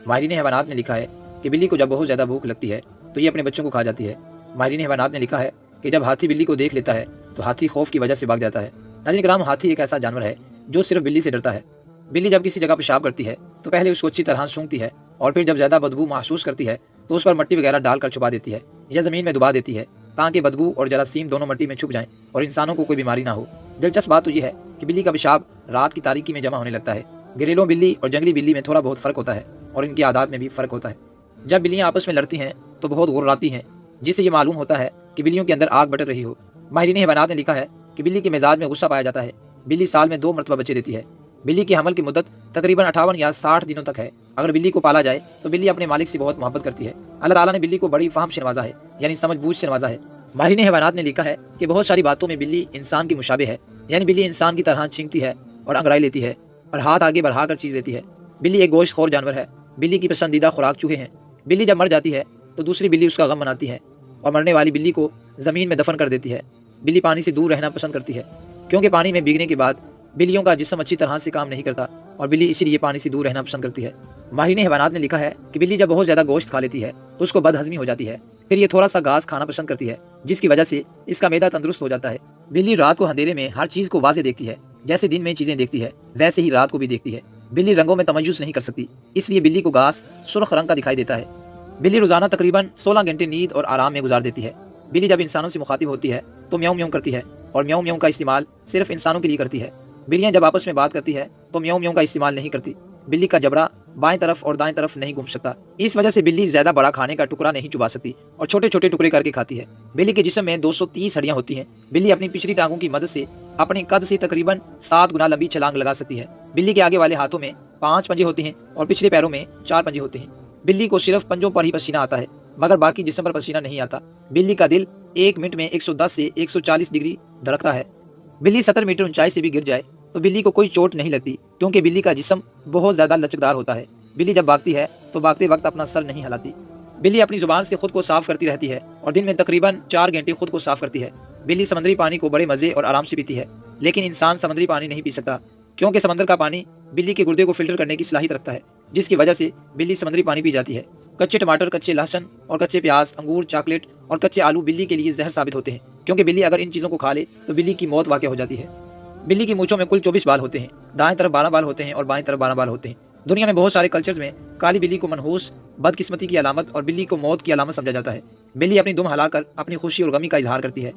माहिरीन हैवानात ने लिखा है कि बिल्ली को जब बहुत ज़्यादा भूख लगती है तो ये अपने बच्चों को खा जाती है। माहिरीन हैवानात ने लिखा है कि जब हाथी बिल्ली को देख लेता है तो हाथी खौफ की वजह से भाग जाता है। नाज़रीन किराम, हाथी एक ऐसा जानवर है जो सिर्फ बिल्ली से डरता है। बिल्ली जब किसी जगह पेशाब करती है तो पहले उसको अच्छी तरह सूंघती है और फिर जब ज़्यादा बदबू महसूस करती है तो उस पर मिट्टी वगैरह डालकर छुपा देती है या ज़मीन में दबा देती है ताकि बदबू और जरासीम दोनों मिट्टी में छुप जाएं और इंसानों को कोई बीमारी ना हो। दिलचस्प बात तो ये है कि बिल्ली का पेशाब रात की तारीकी में जमा होने लगता है। घरेलू बिल्ली और जंगली बिल्ली में थोड़ा बहुत फ़र्क होता है और इनकी आदत में भी फ़र्क होता है। जब बिल्लियाँ आपस में लड़ती हैं तो बहुत गुर्राती हैं, जिससे ये मालूम होता है कि बिल्लियों के अंदर आग बटक रही हो। माहिरीन हैवानात ने लिखा है कि बिल्ली के मिजाज में गुस्सा पाया जाता है। बिल्ली साल में 2 मरतबा बच्चे देती है। बिल्ली की हमल की मुद्दत तकरीबन 58 या 60 दिनों तक है। अगर बिल्ली को पाला जाए तो बिल्ली अपने मालिक से बहुत मोहब्बत करती है। अल्लाह ताला ने बिल्ली को बड़ी फाहम से नवाजा है, यानी समझ बूझ से नवाजा है। माहिरीन हैवानात ने लिखा है कि बहुत सारी बातों में बिल्ली इंसान की मुशाबे है, यानी बिल्ली इंसान की तरह छींकती है और अंगड़ाई लेती है और हाथ आगे बढ़ाकर चीज़ लेती है। बिल्ली एक गोश्तखोर जानवर है। बिल्ली की पसंदीदा खुराक चूहे हैं। बिल्ली जब मर जाती है तो दूसरी बिल्ली उसका गम मनाती है और मरने वाली बिल्ली को ज़मीन में दफन कर देती है। बिल्ली पानी से दूर रहना पसंद करती है क्योंकि पानी में भीगने के बाद बिल्लियों का जिस्म अच्छी तरह से काम नहीं करता और बिल्ली इसीलिए पानी से दूर रहना पसंद करती है। माहिरीन हैवानात ने लिखा है कि बिल्ली जब बहुत ज़्यादा गोश्त खा लेती है तो उसको बदहज़मी हो जाती है। फिर ये थोड़ा सा घास खाना पसंद करती है जिसकी वजह से इसका मैदा तंदुरुस्त हो जाता है। बिल्ली रात को अंधेरे में हर चीज़ को वाज़े देखती है। जैसे दिन में चीज़ें देखती है वैसे ही रात को भी देखती है। बिल्ली रंगों में तमय्युज़ नहीं कर सकती, इसलिए बिल्ली को घास सुर्ख रंग का दिखाई देता है। बिल्ली रोज़ाना तकरीबन 16 घंटे नींद और आराम में गुजार देती है। बिल्ली जब इंसानों से मुखातिब होती है तो म्याऊं म्याऊं करती है और म्याऊं म्याऊं का इस्तेमाल सिर्फ इंसानों के लिए करती है। बिल्लियाँ जब आपस में बात करती है तो म्याऊं म्याऊं का इस्तेमाल नहीं करती। बिल्ली का जबड़ा बाएं तरफ और दाएं तरफ नहीं घूम सकता। इस वजह से बिल्ली ज्यादा बड़ा खाने का टुकड़ा नहीं चुबा सकती और छोटे छोटे टुकड़े करके खाती है। बिल्ली के जिस्म में 230 हड्डियां होती हैं। बिल्ली अपनी पिछली टांगों की मदद से अपने कद से तकरीबन 7 गुना लंबी छलांग लगा सकती है। बिल्ली के आगे वाले हाथों में 5 पंजे होते हैं और पिछले पैरों में 4 पंजे होते हैं। बिल्ली को सिर्फ पंजों पर ही पसीना आता है मगर बाकी जिस्म पर पसीना नहीं आता। बिल्ली का दिल 1 मिनट में 110 से 140 डिग्री धड़कता है। बिल्ली 70 मीटर ऊंचाई से भी गिर जाए तो बिल्ली को कोई चोट नहीं लगती क्योंकि बिल्ली का जिस्म बहुत ज़्यादा लचकदार होता है। बिल्ली जब भागती है तो भागते वक्त अपना सर नहीं हिलाती। बिल्ली अपनी जुबान से खुद को साफ करती रहती है और दिन में तकरीबन 4 घंटे खुद को साफ करती है। बिल्ली समुद्री पानी को बड़े मज़े और आराम से पीती है, लेकिन इंसान समुद्री पानी नहीं पी सकता क्योंकि समंदर का पानी बिल्ली के गुर्दे को फिल्टर करने की सलाहियत रखता है, जिसकी वजह से बिल्ली समुद्री पानी पी जाती है। कच्चे टमाटर, कच्चे लहसुन और कच्चे प्याज, अंगूर, चॉकलेट और कच्चे आलू बिल्ली के लिए जहर साबित होते हैं क्योंकि बिल्ली अगर इन चीज़ों को खा ले तो बिल्ली की मौत वाक़ हो जाती है। बिल्ली की मूंछों में कुल 24 बाल होते हैं। दाएं तरफ 12 बाल होते हैं और बाएं तरफ 12 बाल होते हैं। दुनिया में बहुत सारे कल्चर्स में काली बिल्ली को मनहूस, बदकिस्मती की अलामत और बिल्ली को मौत की अलामत समझा जाता है। बिल्ली अपनी दुम हिलाकर अपनी खुशी और गमी का इजहार करती है।